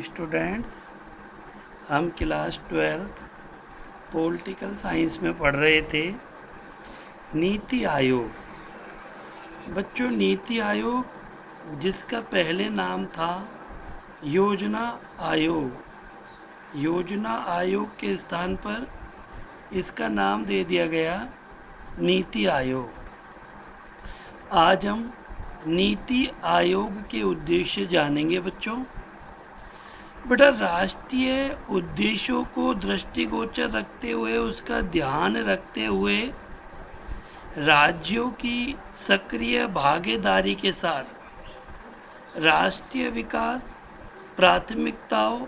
Students, हम class 12th political science में पढ़ रहे थे नीति आयोग। बच्चों, नीति आयोग जिसका पहले नाम था योजना आयोग, योजना आयोग के स्थान पर इसका नाम दे दिया गया नीति आयोग। आज हम नीति आयोग के उद्देश्य जानेंगे। बच्चों बेटा, राष्ट्रीय उद्देश्यों को दृष्टिगोचर रखते हुए, उसका ध्यान रखते हुए राज्यों की सक्रिय भागीदारी के साथ राष्ट्रीय विकास प्राथमिकताओं,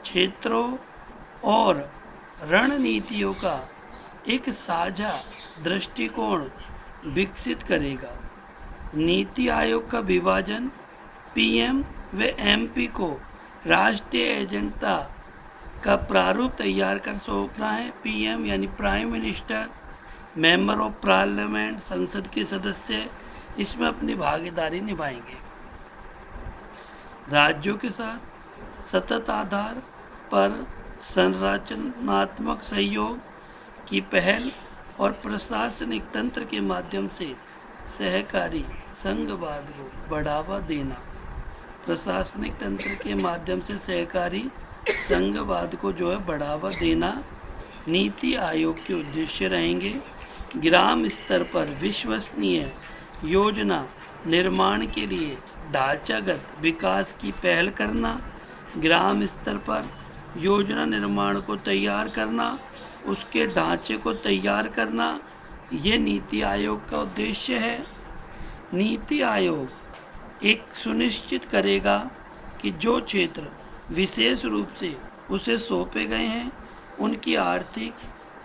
क्षेत्रों और रणनीतियों का एक साझा दृष्टिकोण विकसित करेगा। नीति आयोग का विभाजन पीएम व एमपी को राष्ट्रीय एजेंडा का प्रारूप तैयार कर सौंपना है। पीएम यानी prime minister, member of parliament, संसद के सदस्य इसमें अपनी भागीदारी निभाएंगे। राज्यों के साथ सतत आधार पर संरचनात्मक सहयोग की पहल और प्रशासनिक तंत्र के माध्यम से सहकारी संघवाद को बढ़ावा देना। प्रशासनिक तंत्र के माध्यम से सहकारी संघवाद को बढ़ावा देना नीति आयोग के उद्देश्य रहेंगे। ग्राम स्तर पर विश्वसनीय योजना निर्माण के लिए ढांचागत विकास की पहल करना, ग्राम स्तर पर योजना निर्माण को तैयार करना, उसके ढांचे को तैयार करना, ये नीति आयोग का उद्देश्य है। नीति आयोग एक सुनिश्चित करेगा कि जो क्षेत्र विशेष रूप से उसे सौंपे गए हैं, उनकी आर्थिक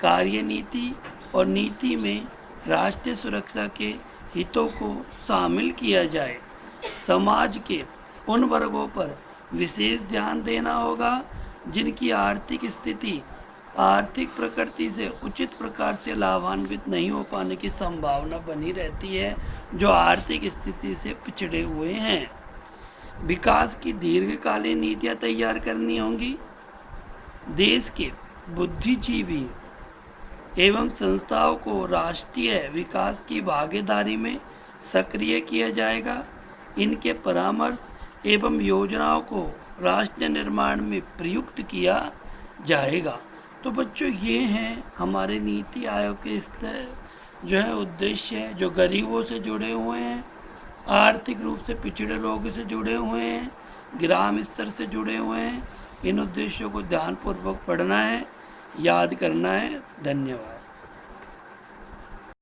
कार्यनीति और नीति में राष्ट्रीय सुरक्षा के हितों को शामिल किया जाए। समाज के उन वर्गों पर विशेष ध्यान देना होगा जिनकी आर्थिक स्थिति आर्थिक प्रकृति से उचित प्रकार से लाभान्वित नहीं हो पाने की संभावना बनी रहती है, जो आर्थिक स्थिति से पिछड़े हुए हैं। विकास की दीर्घकालीन नीतियां तैयार करनी होंगी। देश के बुद्धिजीवी एवं संस्थाओं को राष्ट्रीय विकास की भागीदारी में सक्रिय किया जाएगा। इनके परामर्श एवं योजनाओं को राष्ट्र निर्माण में प्रयुक्त किया जाएगा। तो बच्चों, ये हैं हमारे नीति आयोग के उद्देश्य, जो गरीबों से जुड़े हुए हैं, आर्थिक रूप से पिछड़े लोगों से जुड़े हुए हैं, ग्राम स्तर से जुड़े हुए हैं। इन उद्देश्यों को ध्यानपूर्वक पढ़ना है, याद करना है। धन्यवाद।